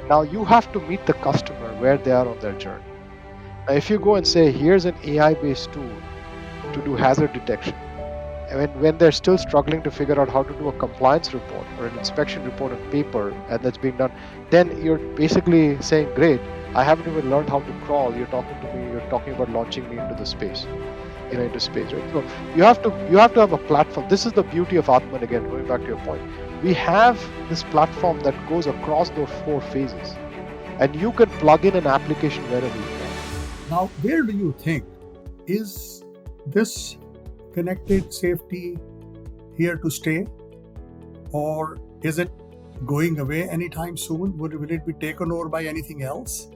Now you have to meet the customer where they are on their journey. Now, if you go and say, here's an AI-based tool to do hazard detection, and when they're still struggling to figure out how to do a compliance report or an inspection report on paper, and that's being done, then you're basically saying, great, I haven't even learned how to crawl. You're talking to me, you're talking about launching me into the space, into space, right? So you have to have a platform. This is the beauty of Aatmunn. Again, going back to your point, we have this platform that goes across those four phases, and you can plug in an application wherever you want. Now, where do you think is this connected safety here to stay, or is it going away anytime soon? Will it be taken over by anything else?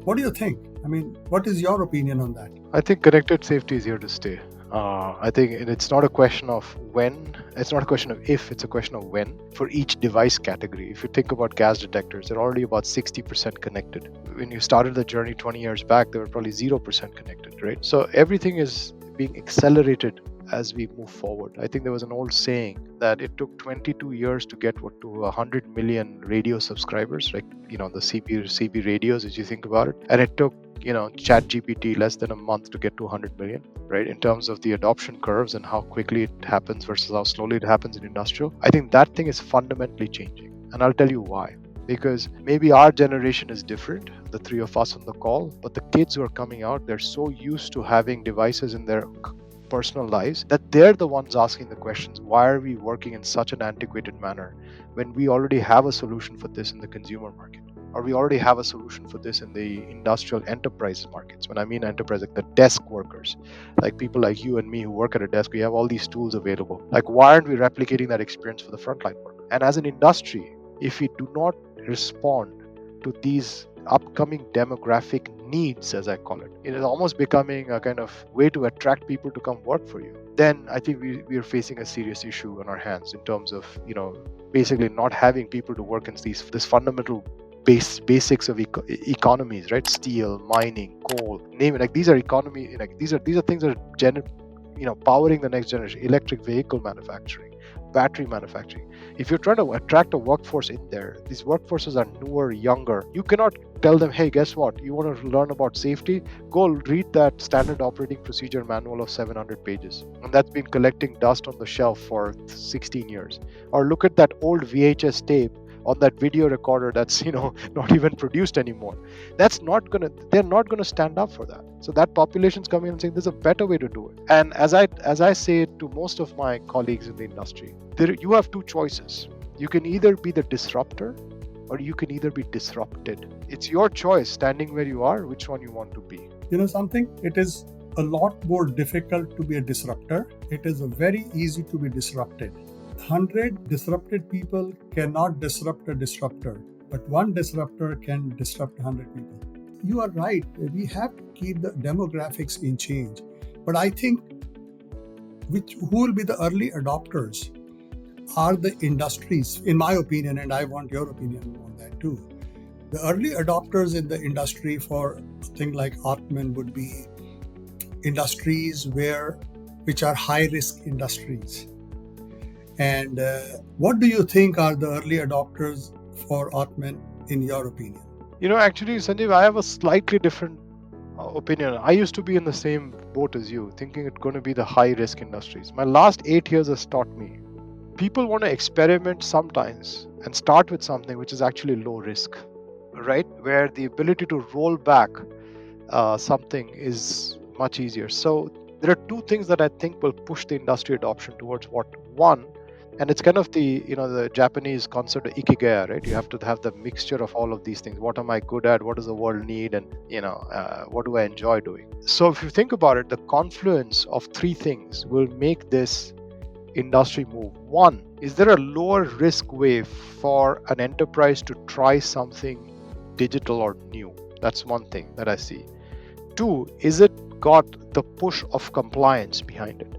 What do you think? I mean, what is your opinion on that? I think connected safety is here to stay. I think it's not a question of when, it's not a question of if, it's a question of when for each device category. If you think about gas detectors, they're already about 60% connected. When you started the journey 20 years back, they were probably 0% connected, right? So everything is being accelerated as we move forward. I think there was an old saying that it took 22 years to get to 100 million radio subscribers, like, the CB radios, as you think about it. And it took, chat GPT less than a month to get to 100 million, right? In terms of the adoption curves and how quickly it happens versus how slowly it happens in industrial. I think that thing is fundamentally changing. And I'll tell you why. Because maybe our generation is different, the three of us on the call, but the kids who are coming out, they're so used to having devices in their personal lives that they're the ones asking the questions, why are we working in such an antiquated manner when we already have a solution for this in the consumer market, or we already have a solution for this in the industrial enterprise markets? When I mean enterprise, like the desk workers, like people like you and me who work at a desk, we have all these tools available. Like, why aren't we replicating that experience for the frontline worker? And as an industry, if we do not respond to these upcoming demographic needs, as I call it, it is almost becoming a kind of way to attract people to come work for you, then I think we are facing a serious issue on our hands in terms of, basically not having people to work in this fundamental basics of economies, right? Steel, mining, coal, name it. Like, these are economy, like these are things that are powering the next generation. Electric vehicle manufacturing, battery manufacturing. If you're trying to attract a workforce in there, these workforces are newer, younger. You cannot tell them, hey, guess what? You want to learn about safety? Go read that standard operating procedure manual of 700 pages. And that's been collecting dust on the shelf for 16 years. Or look at that old VHS tape on that video recorder that's not even produced anymore. They're not gonna stand up for that. So that population's coming and saying there's a better way to do it. And as I say to most of my colleagues in the industry, you have two choices. You can either be the disruptor, or you can either be disrupted. It's your choice, standing where you are, which one you want to be. You know something? It is a lot more difficult to be a disruptor. It is very easy to be disrupted. 100 disrupted people cannot disrupt a disruptor, but one disruptor can disrupt 100 people. You are right. We have to keep the demographics in change. But I think who will be the early adopters are the industries, in my opinion, and I want your opinion on that too. The early adopters in the industry for a thing like Aatmunn would be industries which are high-risk industries. And what do you think are the early adopters for Aatmunn, in your opinion? Actually, Sanjeev, I have a slightly different opinion. I used to be in the same boat as you, thinking it's going to be the high-risk industries. My last 8 years has taught me people want to experiment sometimes and start with something which is actually low risk, right? Where the ability to roll back something is much easier. So there are two things that I think will push the industry adoption towards one, and it's kind of the Japanese concept of ikigai, right? You have to have the mixture of all of these things. What am I good at? What does the world need? And what do I enjoy doing? So if you think about it, the confluence of three things will make this industry move. One, is there a lower risk way for an enterprise to try something digital or new? That's one thing that I see. Two, is it got the push of compliance behind it,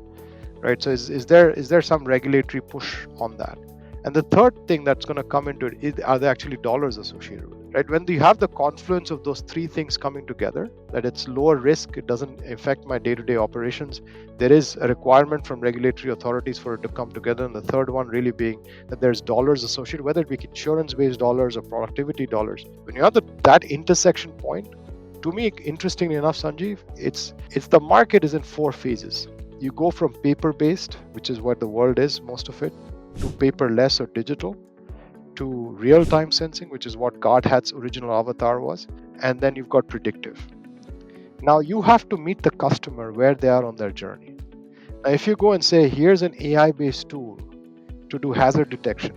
right? So is there some regulatory push on that? And the third thing that's going to come into it is, are there actually dollars associated with it? right? When you have the confluence of those three things coming together, that it's lower risk, it doesn't affect my day-to-day operations, there is a requirement from regulatory authorities for it to come together, and the third one really being that there's dollars associated, whether it be insurance-based dollars or productivity dollars. When you have that intersection point, to me, interestingly enough, Sanjeev, it's the market is in four phases. You go from paper-based, which is what the world is, most of it, to paperless or digital, to real time sensing, which is what Godhat's original avatar was, and then you've got predictive. Now you have to meet the customer where they are on their journey. Now, if you go and say, here's an AI based tool to do hazard detection,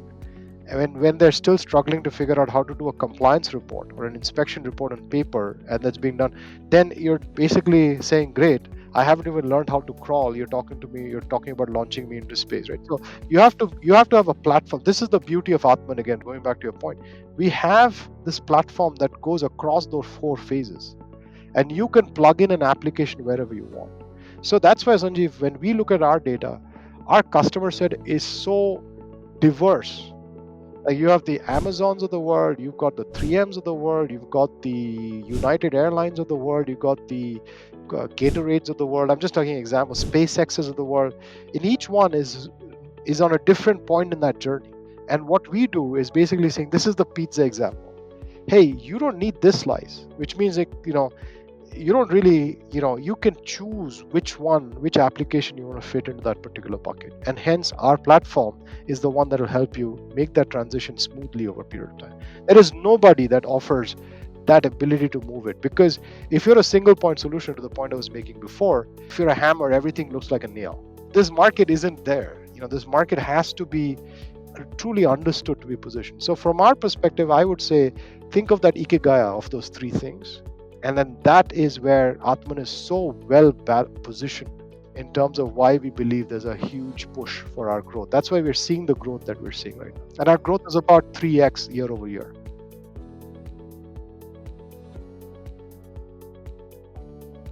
and when they're still struggling to figure out how to do a compliance report or an inspection report on paper and that's being done, then you're basically saying, great, I haven't even learned how to crawl, you're talking to me, you're talking about launching me into space, right? So you have to have a platform. This is the beauty of Aatmunn, again going back to your point. We have this platform that goes across those four phases, and you can plug in an application wherever you want. So that's why, Sanjeev, when we look at our data, our customer set is so diverse. Like, you have the Amazons of the world, you've got the 3Ms of the world, you've got the United Airlines of the world, you've got the Gatorades of the world. I'm just talking examples, SpaceX's of the world. In each one is on a different point in that journey. And what we do is basically saying, this is the pizza example. Hey, you don't need this slice, which means that, you don't really, you can choose which application you want to fit into that particular bucket. And hence, our platform is the one that will help you make that transition smoothly over a period of time. There is nobody that offers that ability to move it, because if you're a single point solution, to the point I was making before, if you're a hammer, everything looks like a nail. This market isn't there. This market has to be truly understood to be positioned. So from our perspective, I would say, think of that ikigaya of those three things. And then that is where Aatmunn is so well positioned in terms of why we believe there's a huge push for our growth. That's why we're seeing the growth that we're seeing right now. And our growth is about 3x year over year.